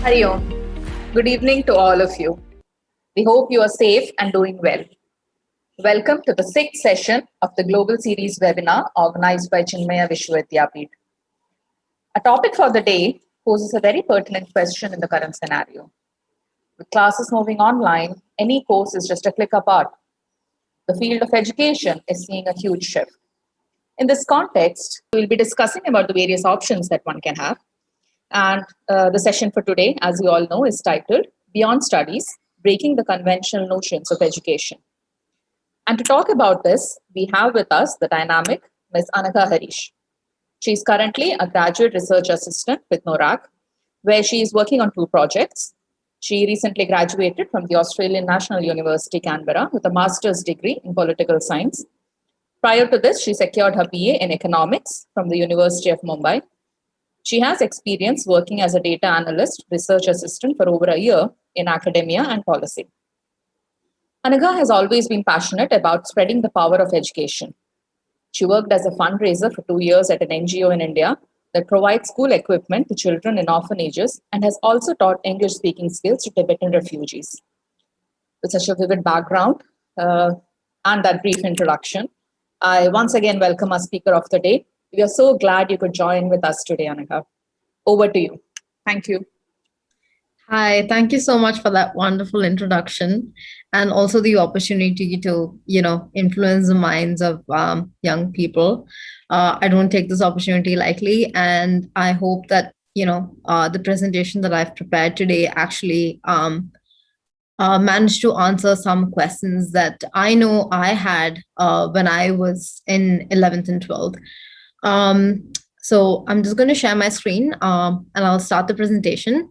Hari Om. Good evening to all of you. We hope you are safe and doing well. Welcome to the sixth session of the Global Series webinar organized by Chinmaya Vishwa. A topic for the day poses a very pertinent question in the current scenario. With classes moving online, any course is just a click apart. The field of education is seeing a huge shift. In this context, we'll be discussing about the various options that one can have. And the session for today, as you all know, is titled Beyond Studies, Breaking the Conventional Notions of Education. And to talk about this, we have with us the dynamic Ms. Anaka Harish. She is currently a graduate research assistant with NORAC, where she is working on two projects. She recently graduated from the Australian National University, Canberra, with a master's degree in political science. Prior to this, she secured her BA in economics from the University of Mumbai. She has experience working as a data analyst, research assistant for over a year in academia and policy. Anaka has always been passionate about spreading the power of education. She worked as a fundraiser for 2 years at an NGO in India that provides school equipment to children in orphanages and has also taught English speaking skills to Tibetan refugees. With such a vivid background and that brief introduction, I once again welcome our speaker of the day. We are so glad you could join with us today, Anaka. Over to you. Thank you. Hi, thank you so much for that wonderful introduction and also the opportunity to, influence the minds of young people. I don't take this opportunity lightly, and I hope that, the presentation that I've prepared today actually managed to answer some questions that I know I had when I was in 11th and 12th. So I'm just going to share my screen and I'll start the presentation.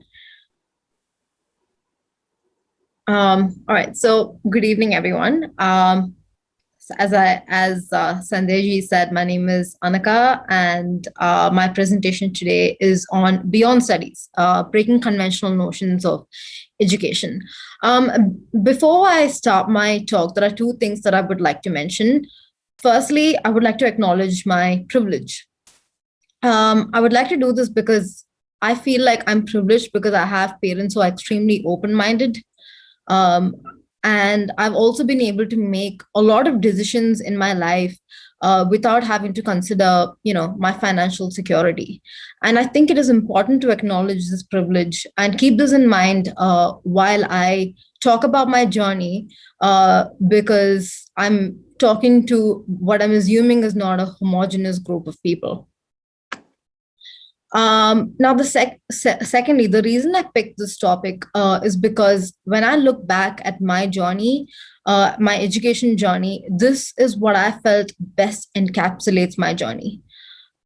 All right, so good evening, everyone. As Sandeji said, my name is Anaka, and my presentation today is on Beyond Studies, Breaking Conventional Notions of Education. Before I start my talk, there are two things that I would like to mention. Firstly, I would like to acknowledge my privilege. I would like to do this because I feel like I'm privileged because I have parents who are extremely open-minded. And I've also been able to make a lot of decisions in my life without having to consider, my financial security. And I think it is important to acknowledge this privilege and keep this in mind while I talk about my journey, because I'm talking to what I'm assuming is not a homogeneous group of people. Now, secondly, the reason I picked this topic is because when I look back at my journey, my education journey, this is what I felt best encapsulates my journey.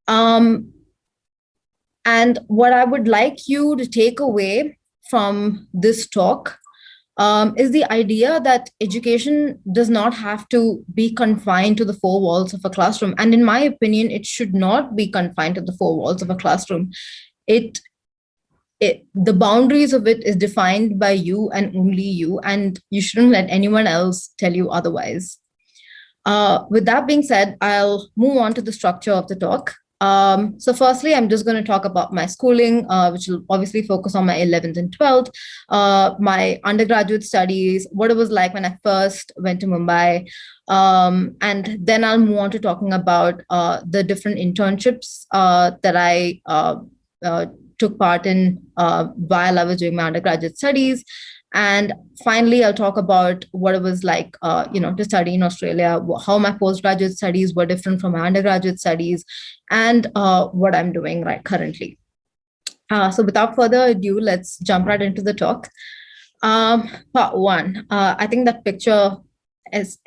And what I would like you to take away from this talk is the idea that education does not have to be confined to the four walls of a classroom. And in my opinion, it should not be confined to the four walls of a classroom. The boundaries of it is defined by you and only you, and you shouldn't let anyone else tell you otherwise. With that being said, I'll move on to the structure of the talk. So firstly, I'm just going to talk about my schooling, which will obviously focus on my 11th and 12th, my undergraduate studies, what it was like when I first went to Mumbai. And then I'll move on to talking about the different internships that I took part in while I was doing my undergraduate studies. And finally, I'll talk about what it was like, to study in Australia, how my postgraduate studies were different from my undergraduate studies, and what I'm doing right currently. So without further ado, let's jump right into the talk. Part one, I think that picture is,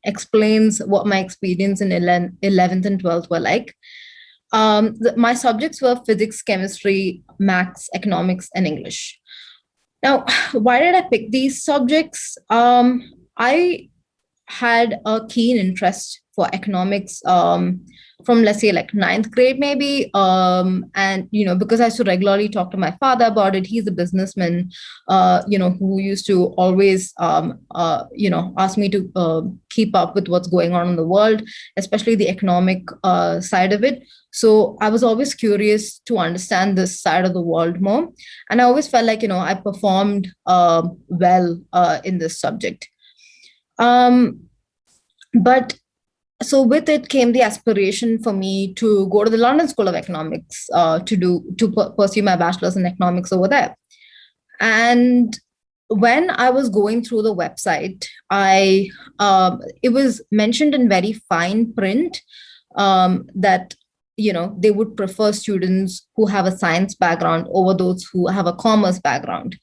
explains what my experience in 11th and 12th were like. My subjects were physics, chemistry, maths, economics, and English. Now, why did I pick these subjects? I had a keen interest for economics from, let's say, like ninth grade maybe. And because I used to regularly talk to my father about it. He's a businessman, who used to always ask me to keep up with what's going on in the world, especially the economic side of it. So I was always curious to understand this side of the world more, and I always felt like I performed well in this subject. um, but so with it came the aspiration for me to go to the London School of Economics, to pursue my bachelor's in economics over there. And when I was going through the website, I it was mentioned in very fine print that they would prefer students who have a science background over those who have a commerce background.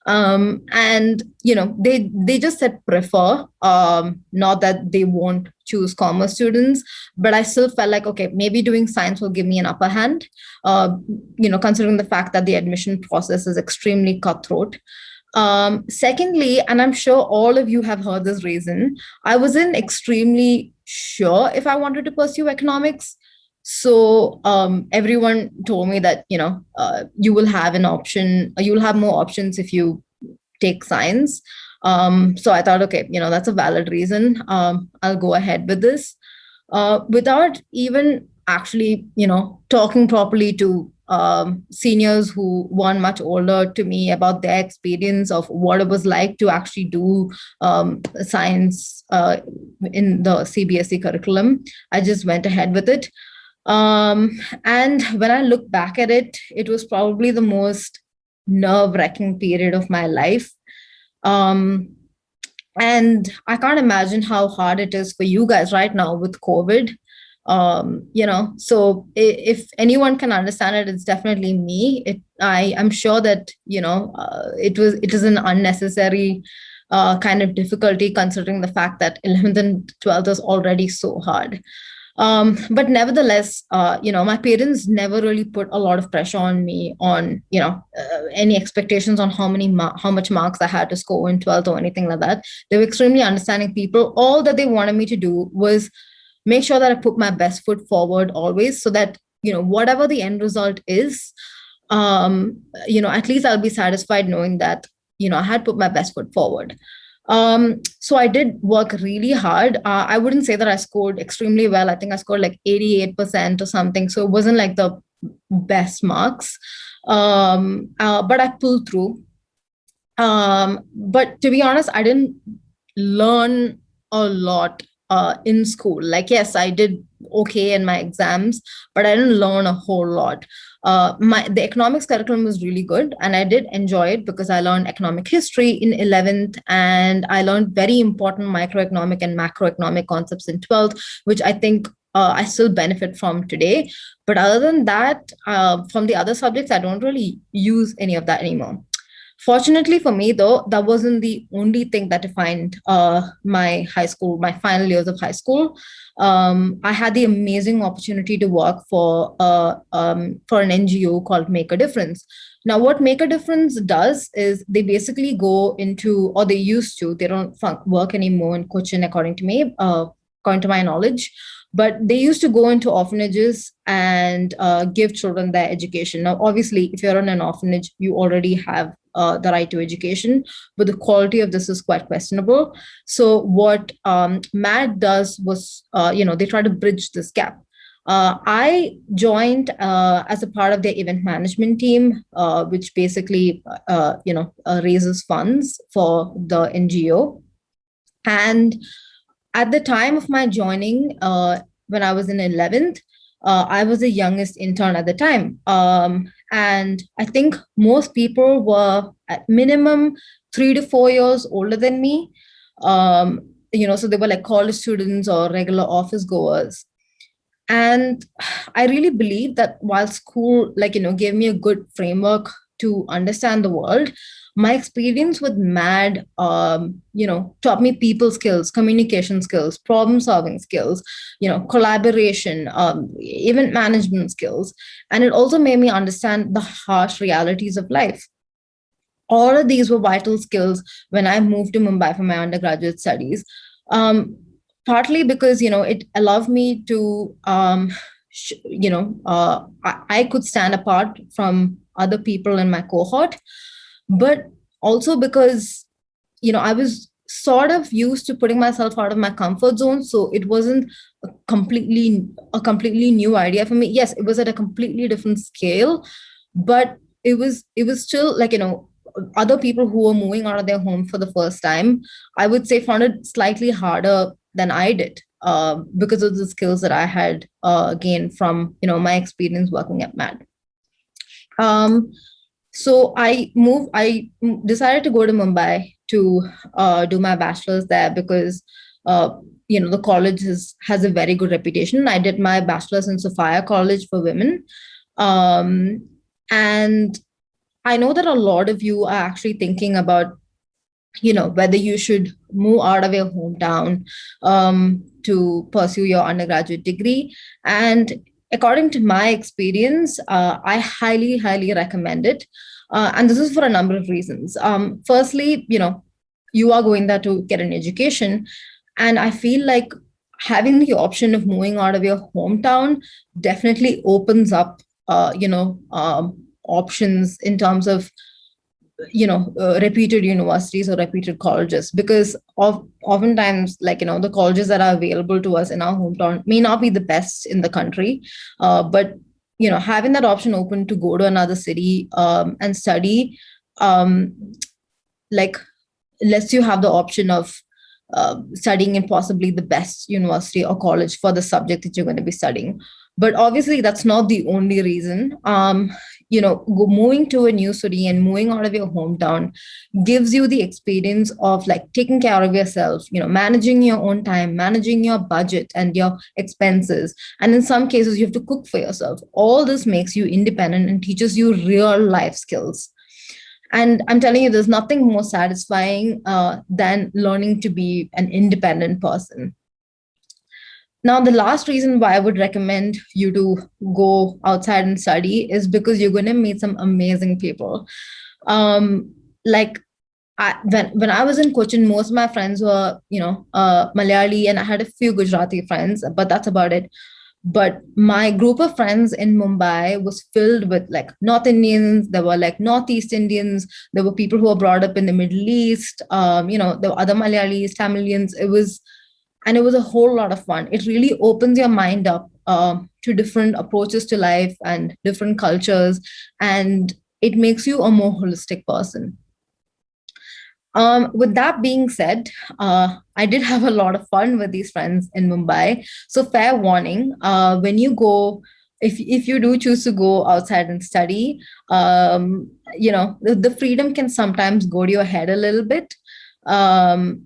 And they just said prefer, not that they won't choose commerce students, but I still felt like, okay, maybe doing science will give me an upper hand, considering the fact that the admission process is extremely cutthroat. Secondly, and I'm sure all of you have heard this reason, I wasn't extremely sure if I wanted to pursue economics. So everyone told me that you will have an option, you will have more options if you take science. So I thought, okay, that's a valid reason. I'll go ahead with this without even actually, talking properly to seniors who weren't much older to me about their experience of what it was like to actually do science in the CBSE curriculum. I just went ahead with it. And when I look back at it, it was probably the most nerve-wracking period of my life. And I can't imagine how hard it is for you guys right now with COVID. So if anyone can understand it, it's definitely me. I'm sure that it is an unnecessary kind of difficulty, considering the fact that 11th and 12th is already so hard. But nevertheless, my parents never really put a lot of pressure on me on, any expectations on how much marks I had to score in 12th or anything like that. They were extremely understanding people. All that they wanted me to do was make sure that I put my best foot forward always, so that, whatever the end result is, at least I'll be satisfied knowing that, I had put my best foot forward. So I did work really hard. I wouldn't say that I scored extremely well. I think I scored like 88% or something. So it wasn't like the best marks. But I pulled through. But to be honest, I didn't learn a lot in school. Like, yes, I did okay in my exams, but I didn't learn a whole lot. The economics curriculum was really good, and I did enjoy it because I learned economic history in 11th, and I learned very important microeconomic and macroeconomic concepts in 12th, which I think I still benefit from today. But other than that, from the other subjects, I don't really use any of that anymore. Fortunately for me, though, that wasn't the only thing that defined my final years of high school. I had the amazing opportunity to work for an NGO called Make a Difference. Now, what Make a Difference does is they basically go into, or they used to, they don't work anymore in Cochin, according to my knowledge, but they used to go into orphanages and give children their education. Now, obviously, if you're in an orphanage, you already have the right to education, but the quality of this is quite questionable. So what MAD does was, they try to bridge this gap. I joined as a part of their event management team, which basically, raises funds for the NGO. And at the time of my joining, when I was in 11th, I was the youngest intern at the time. And I think most people were at minimum 3 to 4 years older than me. So they were like college students or regular office goers. And I really believe that while school, gave me a good framework to understand the world, my experience with MAD, taught me people skills, communication skills, problem solving skills, collaboration, event management skills. And it also made me understand the harsh realities of life. All of these were vital skills when I moved to Mumbai for my undergraduate studies. partly because it allowed me to I could stand apart from other people in my cohort, but also because I was sort of used to putting myself out of my comfort zone, so it wasn't a completely new idea for me. Yes, it was at a completely different scale, but it was still like other people who were moving out of their home for the first time, I would say, found it slightly harder than I did, because of the skills that I had gained from my experience working at MAD. Um, so I decided to go to Mumbai to do my bachelor's there because uh, the college has a very good reputation. I did my bachelor's in Sophia College for Women, um, and I know that a lot of you are actually thinking about whether you should move out of your hometown to pursue your undergraduate degree. And according to my experience, I highly, highly recommend it. And this is for a number of reasons. Firstly, you are going there to get an education. And I feel like having the option of moving out of your hometown definitely opens up, options in terms of reputed universities or reputed colleges, because oftentimes, like the colleges that are available to us in our hometown may not be the best in the country, but having that option open to go to another city and study, um, like lets you have the option of studying in possibly the best university or college for the subject that you're going to be studying. But obviously, that's not the only reason. Moving to a new city and moving out of your hometown gives you the experience of like taking care of yourself, managing your own time, managing your budget and your expenses. And in some cases, you have to cook for yourself. All this makes you independent and teaches you real life skills. And I'm telling you, there's nothing more satisfying than learning to be an independent person. Now, the last reason why I would recommend you to go outside and study is because you're going to meet some amazing people. Like when I was in Cochin, most of my friends were, Malayali, and I had a few Gujarati friends, but that's about it. But my group of friends in Mumbai was filled with like North Indians. There were like Northeast Indians. There were people who were brought up in the Middle East. There were other Malayalis, Tamilians. It was a whole lot of fun. It really opens your mind up to different approaches to life and different cultures, and it makes you a more holistic person. With that being said, I did have a lot of fun with these friends in Mumbai. So fair warning, when you go, if you do choose to go outside and study, the freedom can sometimes go to your head a little bit. And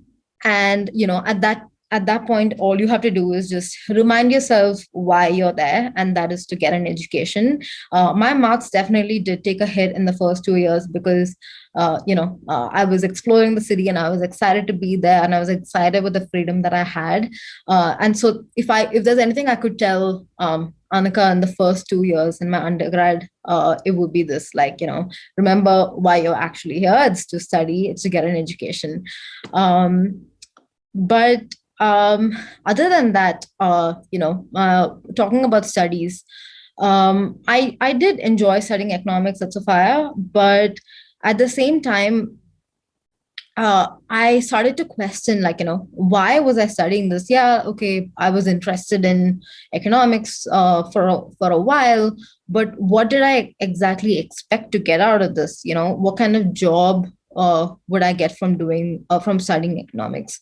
at that point, all you have to do is just remind yourself why you're there, and that is to get an education. My marks definitely did take a hit in the first 2 years because I was exploring the city and I was excited to be there, and I was excited with the freedom that I had. And so if there's anything I could tell Anaka in the first 2 years in my undergrad, it would be this, like, remember why you're actually here. It's to study, it's to get an education. But other than that, talking about studies, I did enjoy studying economics at Sophia, but at the same time, I started to question, like, why was I studying this? Yeah, okay, I was interested in economics for a while, but what did I exactly expect to get out of this? What kind of job would I get from studying economics?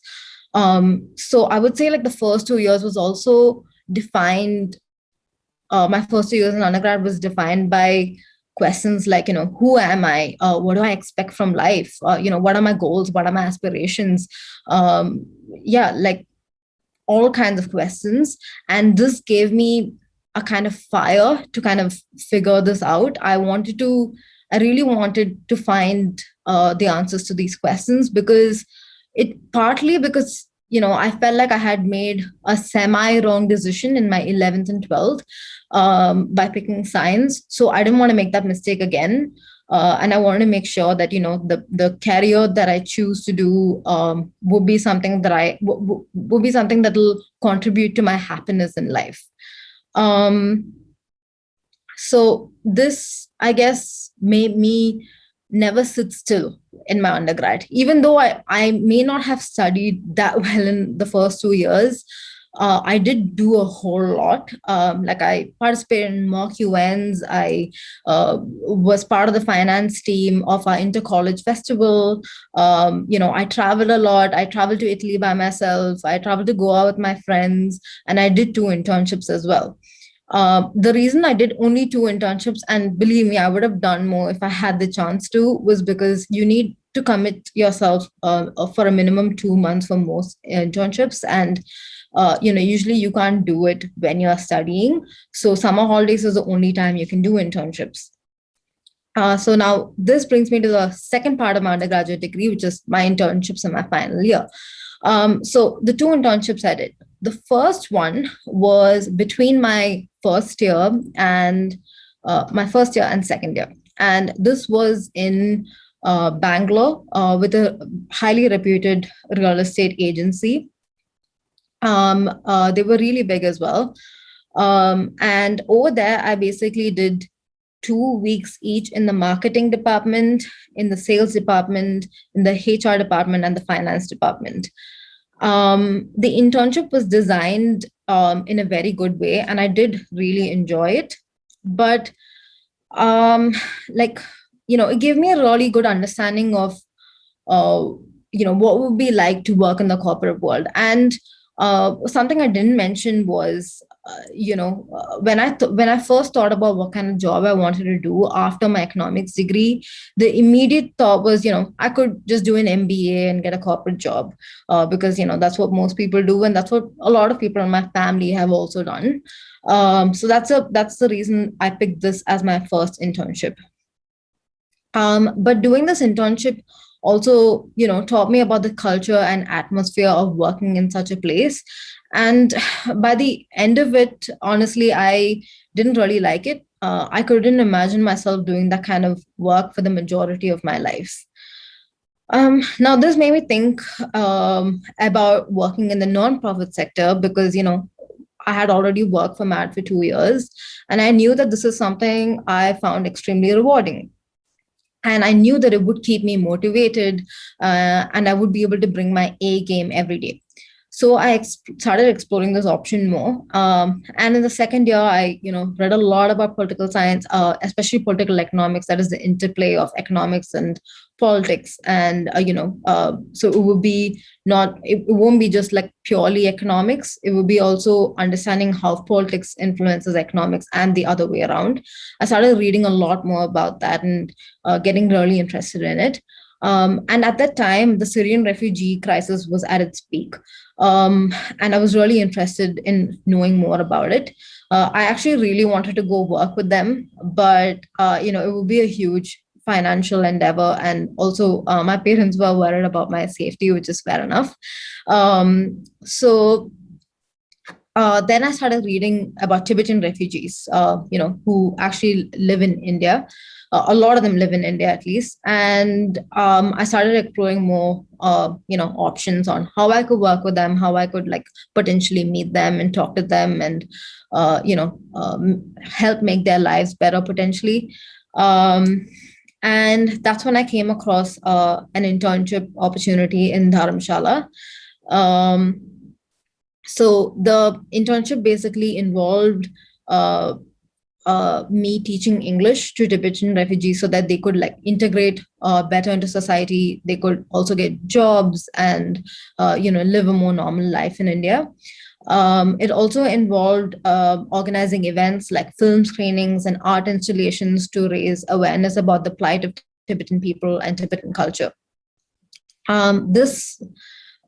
So I would say, like, the first 2 years was also defined. My first 2 years in undergrad was defined by questions like, who am I? What do I expect from life? What are my goals? What are my aspirations? Yeah, like all kinds of questions. And this gave me a kind of fire to kind of figure this out. I really wanted to find the answers to these questions, because I felt like I had made a semi-wrong decision in my 11th and 12th by picking science. So I didn't want to make that mistake again. and I want to make sure that the career that I choose to do would be something that would be something that will contribute to my happiness in life. Um, so this, I guess, made me never sit still in my undergrad. Even though I may not have studied that well in the first 2 years, I did do a whole lot. Like I participated in mock UNs. I was part of the finance team of our inter-college festival. I traveled a lot. I traveled to Italy by myself. I traveled to Goa with my friends, and I did 2 internships as well. The reason I did only 2 internships, and believe me, I would have done more if I had the chance to, was because you need to commit yourself for a minimum 2 months for most internships. And, usually you can't do it when you're studying. So summer holidays is the only time you can do internships. So now this brings me to the second part of my undergraduate degree, which is my internships in my final year. So the 2 internships I did. The first one was between my first year and second year, and this was in Bangalore with a highly reputed real estate agency. They were really big as well, and over there I basically did 2 weeks each in the marketing department, in the sales department, in the HR department, and the finance department. The internship was designed in a very good way, and I did really enjoy it. But um, like it gave me a really good understanding of uh, what would be like to work in the corporate world. And something I didn't mention was, when I first thought about what kind of job I wanted to do after my economics degree, the immediate thought was, I could just do an MBA and get a corporate job, because that's what most people do, and that's what a lot of people in my family have also done. So that's the reason I picked this as my first internship. But doing this internship also, taught me about the culture and atmosphere of working in such a place. And by the end of it, honestly, I didn't really like it. I couldn't imagine myself doing that kind of work for the majority of my life. Now, this made me think about working in the nonprofit sector because, I had already worked for MAD for 2 years, and I knew that this is something I found extremely rewarding. And I knew that it would keep me motivated, and I would be able to bring my A game every day. So I started exploring this option more. And in the second year, I read a lot about political science, especially political economics. That is the interplay of economics and politics. And so it would be it won't be just like purely economics. It would be also understanding how politics influences economics and the other way around. I started reading a lot more about that and getting really interested in it. And at that time, the Syrian refugee crisis was at its peak. And I was really interested in knowing more about it. I actually really wanted to go work with them, but it would be a huge financial endeavor, and also my parents were worried about my safety, which is fair enough. So then I started reading about Tibetan refugees, who actually live in India. A lot of them live in India, at least. And I started exploring more, options on how I could work with them, how I could potentially meet them and talk to them, and help make their lives better potentially. And that's when I came across an internship opportunity in Dharamshala. Um, so the internship basically involved me teaching English to Tibetan refugees so that they could integrate better into society. They could also get jobs and live a more normal life in India. It also involved organizing events like film screenings and art installations to raise awareness about the plight of Tibetan people and Tibetan culture. This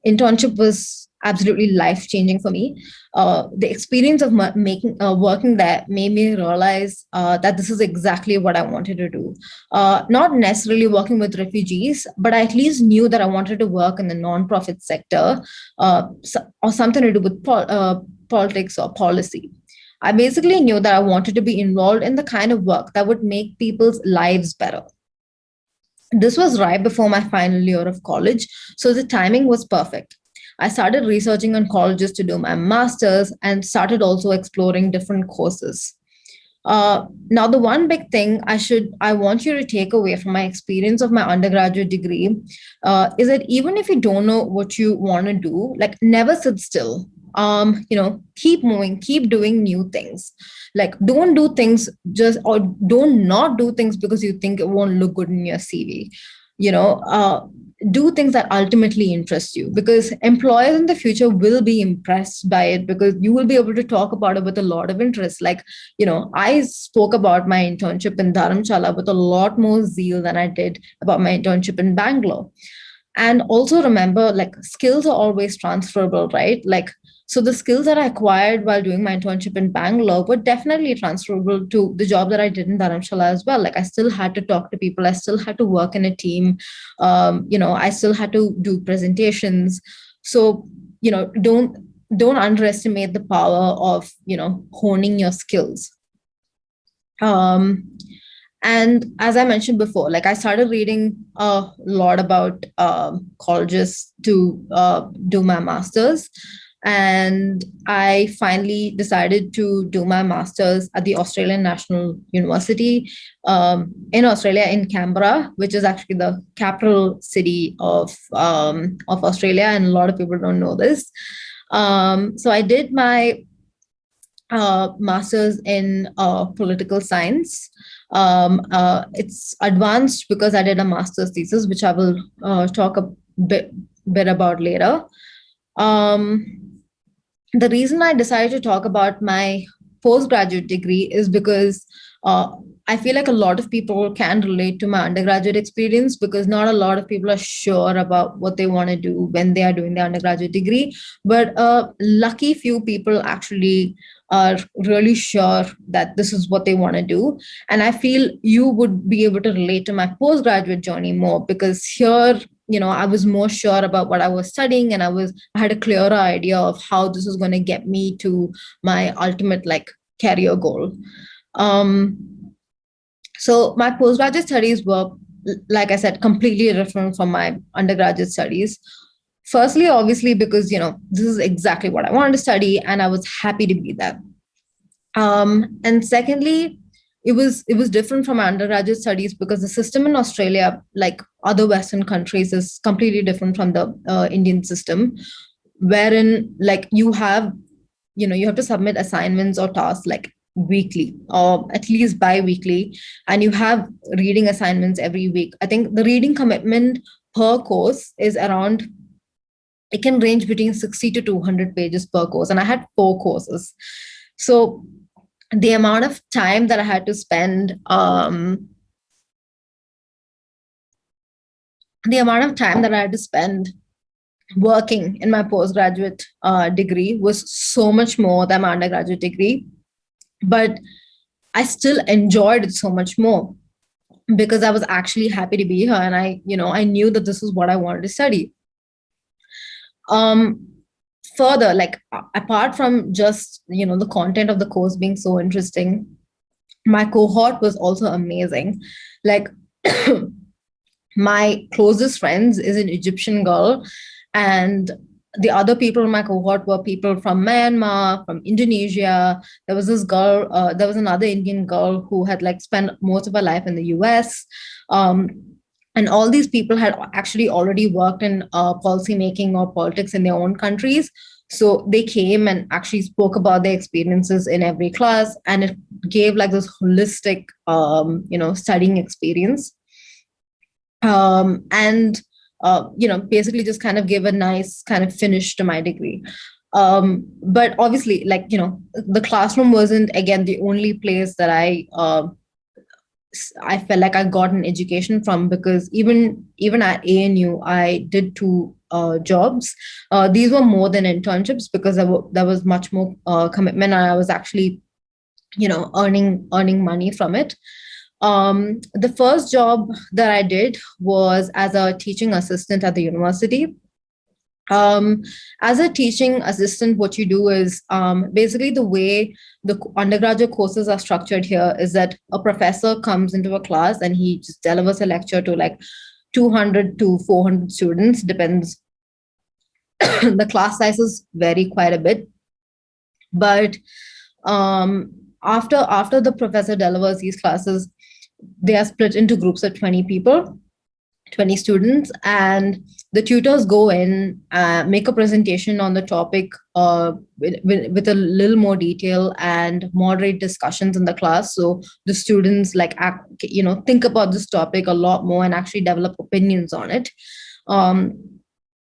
internship was absolutely life-changing for me. The experience of working there made me realize that this is exactly what I wanted to do. Not necessarily working with refugees, but I at least knew that I wanted to work in the nonprofit sector, or something to do with politics or policy. I basically knew that I wanted to be involved in the kind of work that would make people's lives better. This was right before my final year of college, so the timing was perfect. I started researching on colleges to do my master's and started also exploring different courses. Now, the one big thing I want you to take away from my experience of my undergraduate degree is that even if you don't know what you want to do, like never sit still. Keep moving, keep doing new things. Like don't do things just or don't not do things because you think it won't look good in your CV. You know, do things that ultimately interest you because employers in the future will be impressed by it because you will be able to talk about it with a lot of interest. Like, I spoke about my internship in Dharamshala with a lot more zeal than I did about my internship in Bangalore. And also remember, like, skills are always transferable, right? Like, so the skills that I acquired while doing my internship in Bangalore were definitely transferable to the job that I did in Dharamshala as well. Like, I still had to talk to people, I still had to work in a team, I still had to do presentations. So, don't underestimate the power of honing your skills. um, and as I mentioned before, like I started reading a lot about colleges to do my master's. And I finally decided to do my master's at the Australian National University in Australia, in Canberra, which is actually the capital city of Australia. And a lot of people don't know this. So I did my master's in political science. It's advanced because I did a master's thesis, which I will talk a bit about later. The reason I decided to talk about my postgraduate degree is because I feel like a lot of people can relate to my undergraduate experience because not a lot of people are sure about what they want to do when they are doing their undergraduate degree. But lucky few people actually are really sure that this is what they want to do. And I feel you would be able to relate to my postgraduate journey more because here, I was more sure about what I was studying and I had a clearer idea of how this was going to get me to my ultimate like career goal. So my postgraduate studies were, like I said, completely different from my undergraduate studies. Firstly, obviously, because this is exactly what I wanted to study, and I was happy to be there. And secondly, it was different from my undergraduate studies because the system in Australia, like other Western countries, is completely different from the Indian system, wherein like you have to submit assignments or tasks like weekly or at least bi-weekly, and you have reading assignments every week. I think the reading commitment per course is around, it can range between 60 to 200 pages per course, and I had 4 courses. So the amount of time that I had to spend the amount of time that I had to spend working in my postgraduate degree was so much more than my undergraduate degree, but I still enjoyed it so much more because I was actually happy to be here, and I knew that this is what I wanted to study. Um, Further, like apart from just the content of the course being so interesting, my cohort was also amazing. Like my closest friends is an Egyptian girl, and the other people in my cohort were people from Myanmar, from Indonesia. There was this girl, there was another Indian girl who had like spent most of her life in the US. Um, and all these people had actually already worked in policy making or politics in their own countries. So they came and actually spoke about their experiences in every class, and it gave like this holistic, studying experience. And basically just kind of give a nice kind of finish to my degree. But obviously, like the classroom wasn't again the only place that I felt like I got an education from, because even at ANU I did 2 jobs. These were more than internships because there was much more commitment, and I was actually earning money from it. The first job that I did was as a teaching assistant at the university. Um, as a teaching assistant, what you do is basically the way the undergraduate courses are structured here is that a professor comes into a class and he just delivers a lecture to like 200 to 400 students, depends. The class sizes vary quite a bit, but after the professor delivers these classes, they are split into groups of 20 people, 20 students, and the tutors go in, make a presentation on the topic with a little more detail and moderate discussions in the class. So the students think about this topic a lot more and actually develop opinions on it. Um,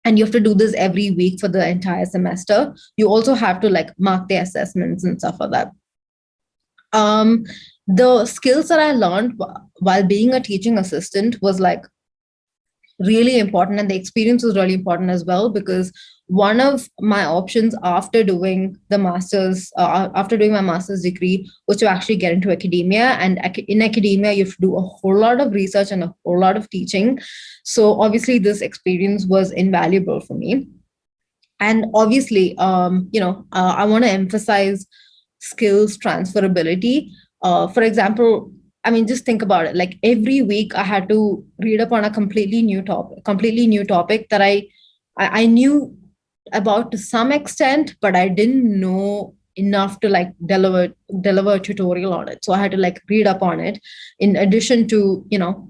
and you have to do this every week for the entire semester. You also have to like mark the assessments and stuff like that. Um, the skills that I learned while being a teaching assistant was like really important, and the experience was really important as well, because one of my options after doing my master's degree was to actually get into academia. And in academia you have to do a whole lot of research and a whole lot of teaching, so obviously this experience was invaluable for me. And obviously I want to emphasize skills transferability. For example, I mean, just think about it. Like every week I had to read up on a completely new topic that I knew about to some extent, but I didn't know enough to like deliver a tutorial on it. So I had to like read up on it in addition to,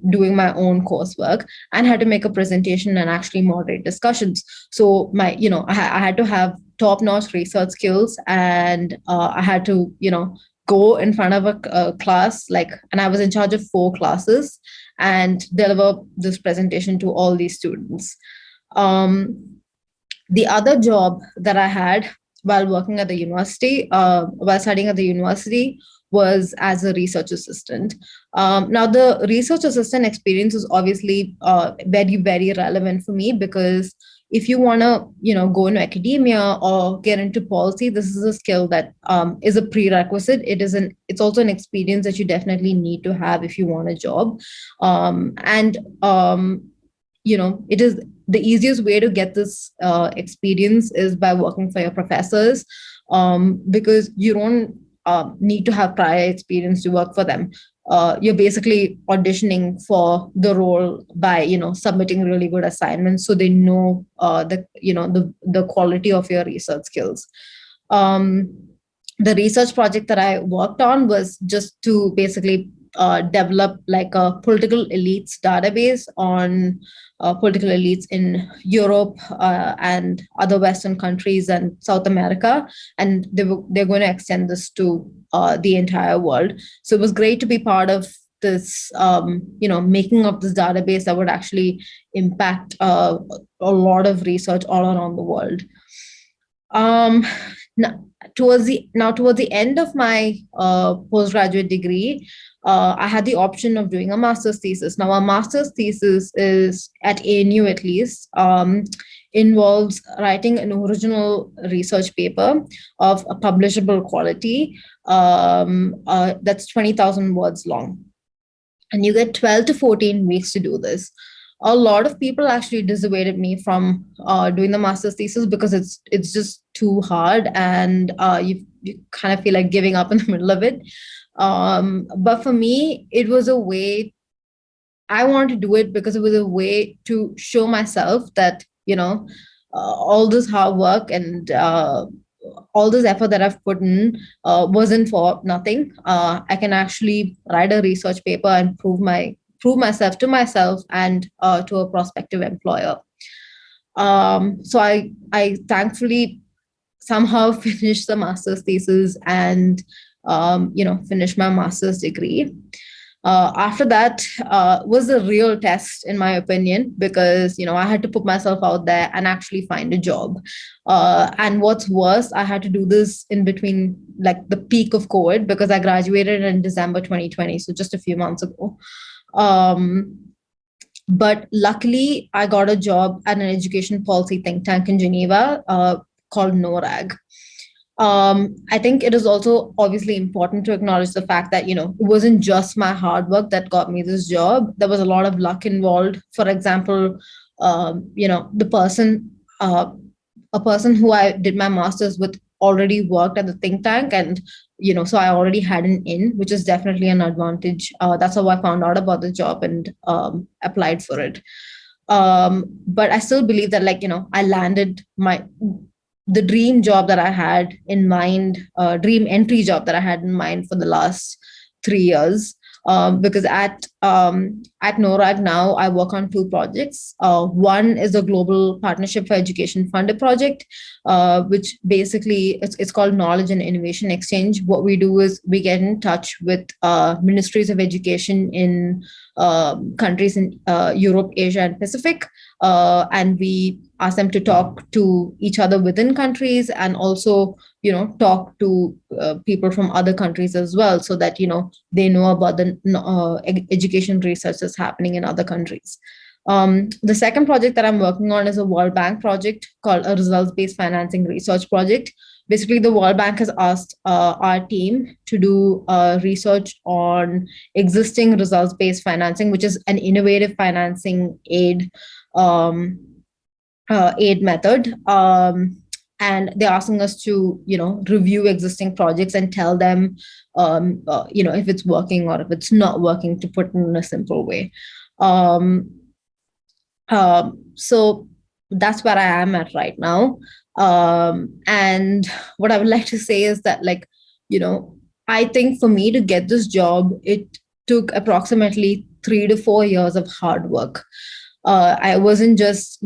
doing my own coursework, and had to make a presentation and actually moderate discussions. So I had to have top-notch research skills, and I had to, go in front of a class, and I was in charge of 4 classes and deliver this presentation to all these students. Um, the other job that I had while working at the university, while studying at the university, was as a research assistant. Now, the research assistant experience is obviously very, very relevant for me, because if you want to, go into academia or get into policy, this is a skill that is a prerequisite. It's also an experience that you definitely need to have if you want a job. And it is the easiest way to get this experience is by working for your professors, because you don't need to have prior experience to work for them. You're basically auditioning for the role by submitting really good assignments, so they know the quality of your research skills. um, the research project that I worked on was just to basically develop like a political elites database on political elites in Europe and other Western countries and South America, and they're going to extend this to the entire world. So it was great to be part of this, making of this database that would actually impact a lot of research all around the world. Um, towards the end of my postgraduate degree, I had the option of doing a master's thesis. Now, a master's thesis is at ANU at least. Involves writing an original research paper of a publishable quality that's 20,000 words long. And you get 12 to 14 weeks to do this. A lot of people actually dissuaded me from doing the master's thesis because it's just too hard, and you kind of feel like giving up in the middle of it. But for me, it was a way. I wanted to do it because it was a way to show myself that all this hard work and all this effort that I've put in wasn't for nothing. I can actually write a research paper and prove myself to myself and to a prospective employer. So I thankfully somehow finished the master's thesis and finished my master's degree. After that was a real test, in my opinion, because I had to put myself out there and actually find a job. And what's worse, I had to do this in between like the peak of COVID, because I graduated in December 2020, so just a few months ago. But luckily, I got a job at an education policy think tank in Geneva called NORAG. I think it is also obviously important to acknowledge the fact that, it wasn't just my hard work that got me this job. There was a lot of luck involved. For example, the person a person who I did my master's with already worked at the think tank, and so I already had an in, which is definitely an advantage. That's how I found out about the job and applied for it. But I still believe that, I landed the dream job that I had in mind, dream entry job that I had in mind for the last 3 years. Because at NORAG now, I work on two projects. One is a global partnership for education funded project, which basically it's called Knowledge and Innovation Exchange. What we do is we get in touch with ministries of education in countries in Europe, Asia, and Pacific, and we ask them to talk to each other within countries, and also talk to people from other countries as well, so that they know about the education research that's happening in other countries. The second project that I'm working on is a World Bank project called a results-based financing research project. Basically, the World Bank has asked our team to do research on existing results-based financing, which is an innovative financing aid method. And they're asking us to, review existing projects and tell them, if it's working or if it's not working, to put it in a simple way. So that's where I am at right now. And what I would like to say is that, I think for me to get this job, it took approximately 3 to 4 years of hard work. I wasn't just,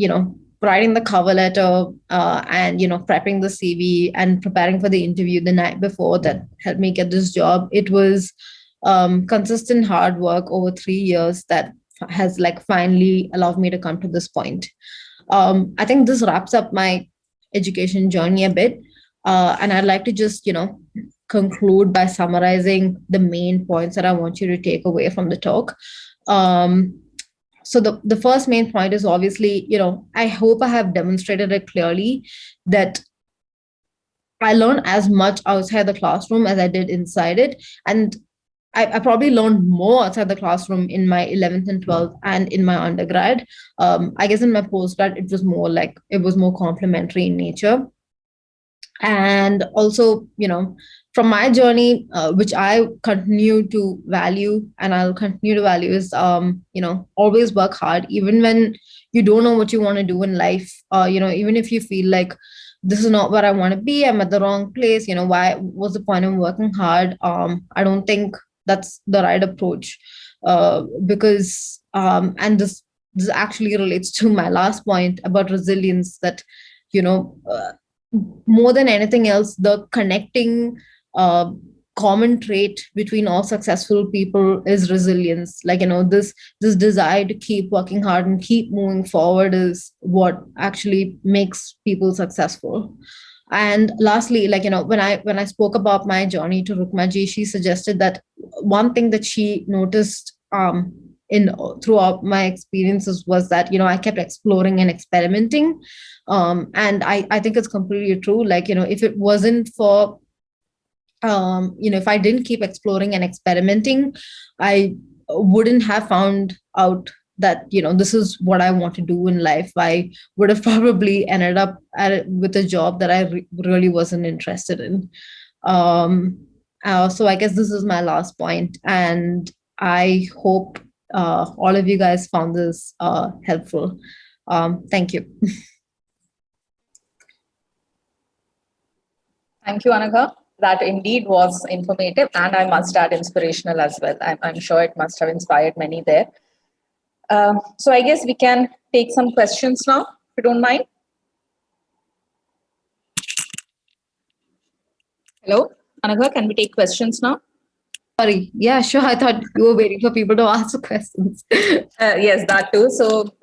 writing the cover letter and, prepping the CV and preparing for the interview the night before that helped me get this job. It was consistent hard work over 3 years that has finally allowed me to come to this point. I think this wraps up my education journey a bit. And I'd like to just, conclude by summarizing the main points that I want you to take away from the talk. So the first main point is, obviously, I hope I have demonstrated it clearly that I learned as much outside the classroom as I did inside it. And I probably learned more outside the classroom in my 11th and 12th and in my undergrad. I guess in my postgrad, it was more complementary in nature. And also, from my journey, which I continue to value and I'll continue to value, is, always work hard, even when you don't know what you want to do in life. Even if you feel like this is not where I want to be, I'm at the wrong place, what's the point of working hard? I don't think that's the right approach, because and this actually relates to my last point about resilience, that more than anything else, the connecting common trait between all successful people is resilience. This desire to keep working hard and keep moving forward is what actually makes people successful. And lastly, when I spoke about my journey to Rukmaji, she suggested that one thing that she noticed in throughout my experiences was that I kept exploring and experimenting, and I think it's completely true. If it wasn't for if I didn't keep exploring and experimenting, I wouldn't have found out that this is what I want to do in life. I would have probably ended up with a job that I really wasn't interested in. So I guess this is my last point, and I hope all of you guys found this helpful. Thank you. Thank you, Anaka. That indeed was informative, and I must add inspirational as well. I'm sure it must have inspired many there. So I guess we can take some questions now, if you don't mind. Hello, Anaka, can we take questions now? Sorry. Yeah, sure. I thought you were waiting for people to ask questions. Yes, that too. So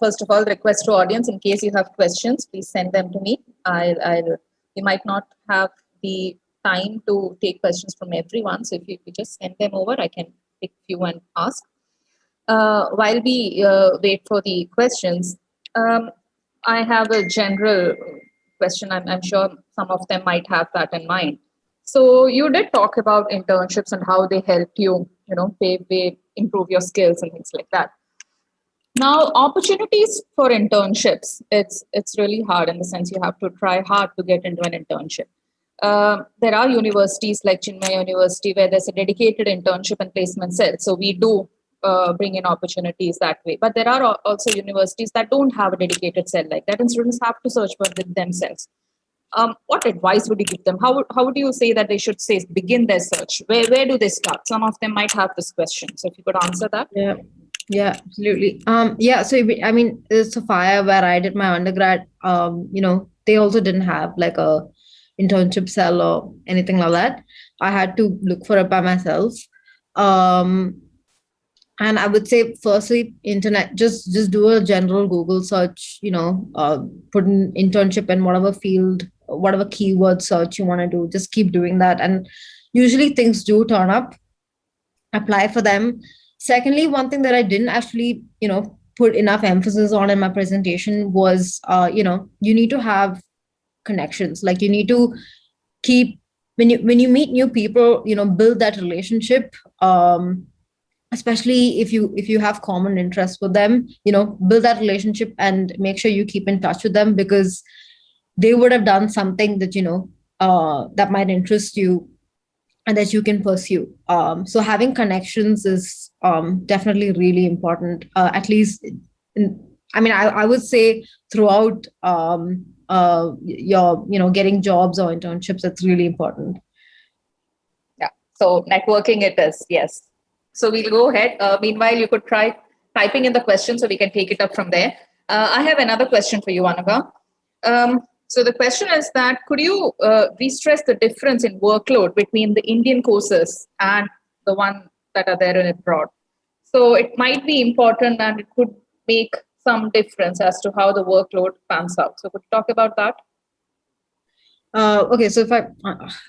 first of all, request to audience, in case you have questions, please send them to me. We might not have the time to take questions from everyone. So if you just send them over, I can pick few and ask. While we wait for the questions, I have a general question. I'm sure some of them might have that in mind. So you did talk about internships and how they helped you, improve your skills and things like that. Now, opportunities for internships, it's really hard in the sense you have to try hard to get into an internship. There are universities like Chinmaya University where there's a dedicated internship and placement cell. So we do bring in opportunities that way. But there are also universities that don't have a dedicated cell like that, and students have to search for it themselves. What advice would you give them? How would you say that they should say begin their search? Where do they start? Some of them might have this question. So if you could answer that. Yeah. Yeah, absolutely. Yeah. So I mean, Sophia, where I did my undergrad, they also didn't have like a internship cell or anything like that. I had to look for it by myself. Um, and I would say, firstly, internet. Just do a general Google search. Put an internship in whatever field, whatever keyword search you want to do. Just keep doing that, and usually things do turn up. Apply for them. Secondly, one thing that I didn't actually, put enough emphasis on in my presentation was, you need to have connections. Like you need to keep when you meet new people, build that relationship. Especially if you have common interests with them, build that relationship and make sure you keep in touch with them, because they would have done something that that might interest you and that you can pursue. So having connections is definitely really important. At least, I would say throughout your getting jobs or internships, that's really important. Yeah. So networking it is, yes. So we'll go ahead. Meanwhile, you could try typing in the question so we can take it up from there. I have another question for you, Anaka. So the question is that could you re-stress the difference in workload between the Indian courses and the one that are there in abroad? So it might be important and it could make some difference as to how the workload pans out. So could you talk about that? Okay, so if I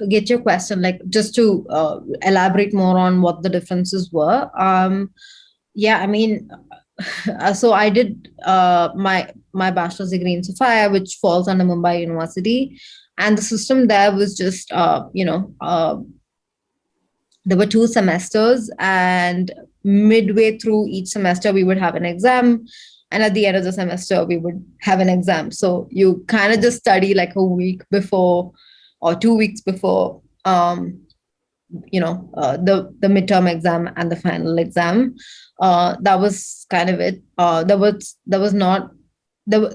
get your question, like just to elaborate more on what the differences were. Yeah, I mean, so I did my bachelor's degree in Sophia, which falls under Mumbai University, and the system there was just there were 2 semesters, and midway through each semester we would have an exam, and at the end of the semester we would have an exam. So you kind of just study like a week before or 2 weeks before the midterm exam and the final exam. That was kind of it. There was not there,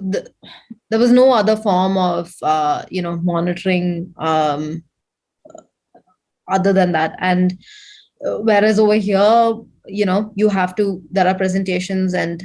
there was no other form of monitoring other than that. And whereas over here, you have to, there are presentations, and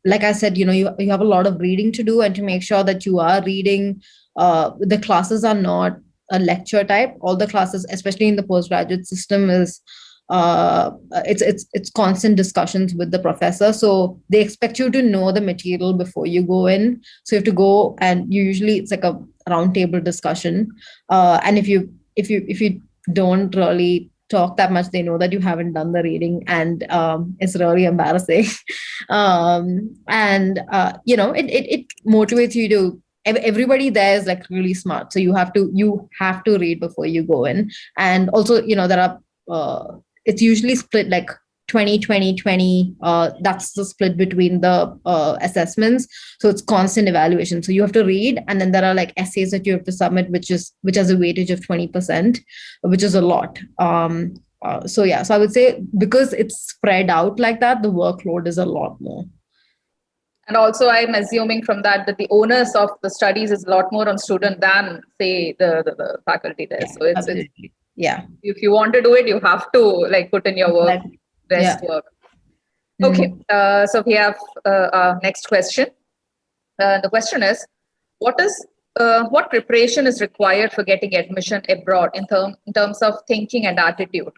like I said, you have a lot of reading to do, and to make sure that you are reading. The classes are not a lecture type. All the classes, especially in the postgraduate system, is it's constant discussions with the professor. So they expect you to know the material before you go in. So you have to go, and usually it's like a round table discussion. And if you don't really talk that much, they know that you haven't done the reading, and it's really embarrassing. And it motivates you to. Everybody there is like really smart, so you have to read before you go in. And also, there are it's usually split like 20 20 20. That's the split between the assessments. So it's constant evaluation, so you have to read, and then there are like essays that you have to submit, which has a weightage of 20%, which is a lot. So yeah, so I would say because it's spread out like that, the workload is a lot more. And also, I'm assuming from that the onus of the studies is a lot more on student than, say, the faculty there. Yeah, So it's absolutely. Yeah. if you want to do it, you have to like put in your work, Yeah. rest work. Okay. Mm. So we have our next question. The question is, what preparation is required for getting admission abroad in terms of thinking and attitude?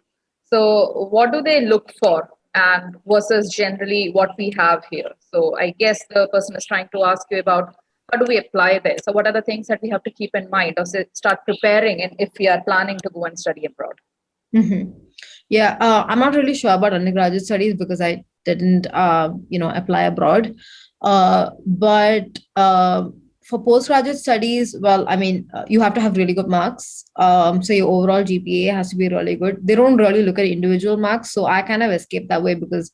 So what do they look for, and versus generally what we have here? So I guess the person is trying to ask you about how do we apply this. So what are the things that we have to keep in mind or start preparing, and if we are planning to go and study abroad? Mm-hmm. Yeah, I'm not really sure about undergraduate studies because I didn't, apply abroad. But for postgraduate studies, well, I mean, you have to have really good marks. So your overall GPA has to be really good. They don't really look at individual marks. So I kind of escaped that way because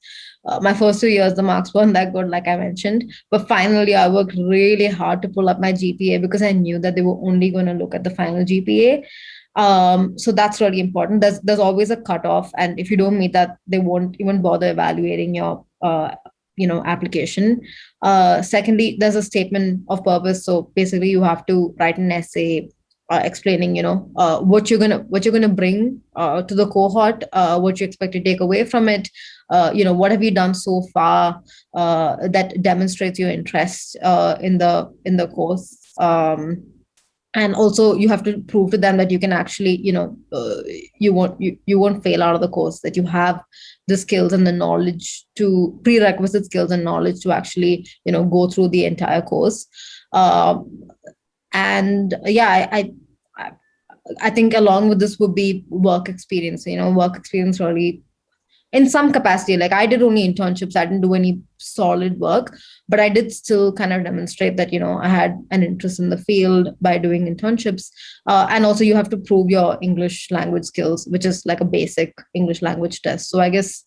my first 2 years, the marks weren't that good, like I mentioned. But finally, I worked really hard to pull up my GPA because I knew that they were only going to look at the final GPA. So that's really important. There's always a cutoff, and if you don't meet that, they won't even bother evaluating your application. Secondly, there's a statement of purpose. So basically, you have to write an essay explaining, what you're gonna bring to the cohort, what you expect to take away from it. What have you done so far that demonstrates your interest in the course. And also you have to prove to them that you can actually, you won't fail out of the course, that you have the skills and the knowledge, to prerequisite skills and knowledge to actually go through the entire course. And yeah, I think along with this would be work experience. Work experience really, in some capacity, like I did only internships, I didn't do any solid work, but I did still kind of demonstrate that I had an interest in the field by doing internships. And also you have to prove your English language skills, which is like a basic English language test. So I guess,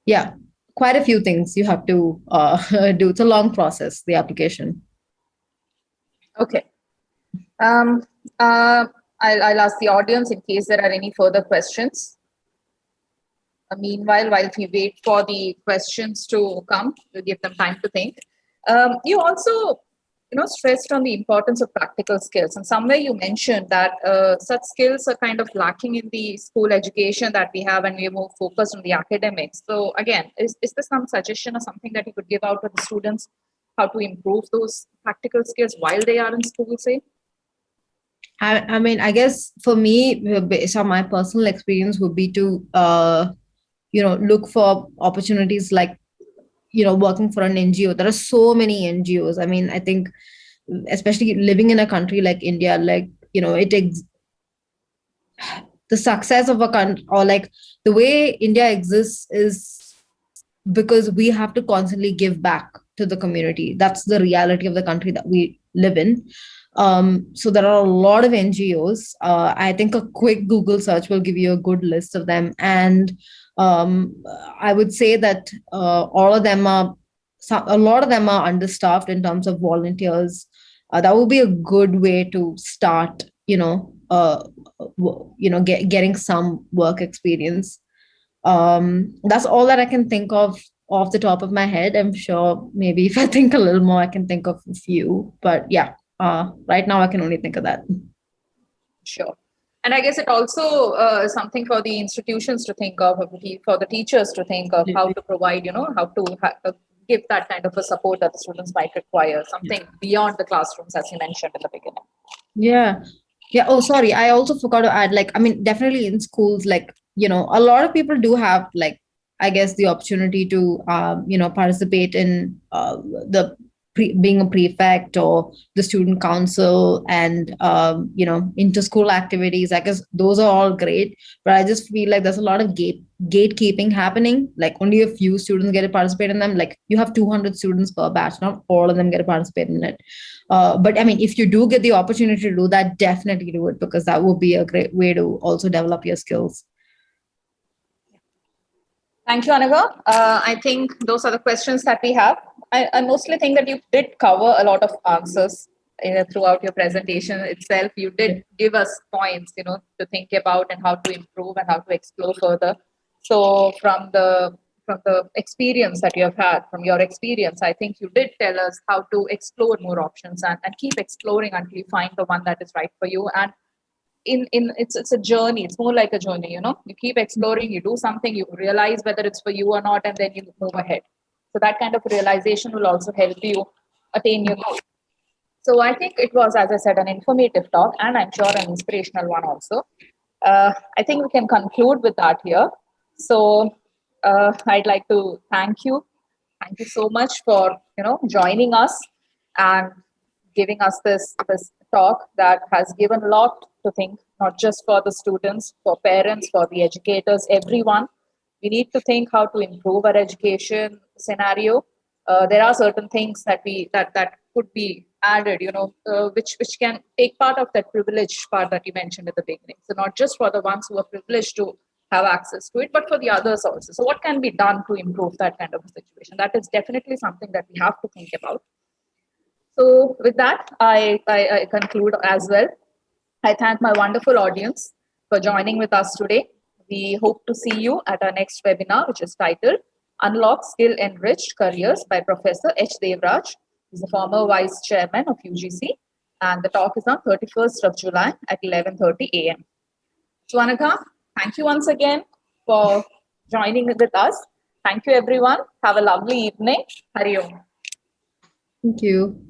yeah, quite a few things you have to do. It's a long process, the application. Okay. Um, uh, I'll ask the audience in case there are any further questions. Meanwhile, while we wait for the questions to come, to give them time to think, you also, stressed on the importance of practical skills. And somewhere you mentioned that such skills are kind of lacking in the school education that we have, and we are more focused on the academics. So again, is there some suggestion or something that you could give out to the students, how to improve those practical skills while they are in school, say? I mean, I guess for me, based on my personal experience, would be to look for opportunities like working for an NGO. There are so many NGOs. I mean, I think especially living in a country like India, like the success of a country, or like the way India exists, is because we have to constantly give back to the community. That's the reality of the country that we live in. So there are a lot of NGOs. I think a quick Google search will give you a good list of them. And I would say that a lot of them are understaffed in terms of volunteers. That would be a good way to start, getting some work experience. That's all that I can think of off the top of my head. I'm sure maybe if I think a little more, I can think of a few. But yeah, right now I can only think of that. Sure. And I guess it also is something for the institutions to think of, for the teachers to think of, how to provide, how to give that kind of a support that the students might require, something beyond the classrooms, as you mentioned in the beginning. Yeah. Yeah. Oh, sorry. I also forgot to add, like, I mean, definitely in schools, like, a lot of people do have, like, I guess the opportunity to, participate in being a prefect or the student council, and, inter-school activities. I guess those are all great, but I just feel like there's a lot of gatekeeping happening. Like only a few students get to participate in them. Like you have 200 students per batch, not all of them get to participate in it. But I mean, if you do get the opportunity to do that, definitely do it, because that would be a great way to also develop your skills. Thank you, Anaka. I think those are the questions that we have. I mostly think that you did cover a lot of answers throughout your presentation itself. You did give us points, to think about and how to improve and how to explore further. So from the experience that you have had, from your experience, I think you did tell us how to explore more options, and keep exploring until you find the one that is right for you. And it's a journey. It's more like a journey. You keep exploring, you do something, you realize whether it's for you or not, and then you move ahead. So that kind of realization will also help you attain your goal. So I think it was, as I said, an informative talk, and I'm sure an inspirational one also. I think we can conclude with that here. So I'd like to thank you. Thank you so much for joining us and giving us this talk that has given a lot to think, not just for the students, for parents, for the educators, everyone. We need to think how to improve our education scenario. There are certain things that could be added, which can take part of that privilege part that you mentioned at the beginning. So not just for the ones who are privileged to have access to it, but for the others also. So what can be done to improve that kind of a situation? That is definitely something that we have to think about. So with that, I conclude as well. I thank my wonderful audience for joining with us today. We hope to see you at our next webinar, which is titled Unlock Skill Enriched Careers by Professor H. Devraj. He's the former Vice Chairman of UGC. And the talk is on 31st of July at 11:30 a.m. So, Anaka, thank you once again for joining with us. Thank you, everyone. Have a lovely evening. Hari Om. Thank you.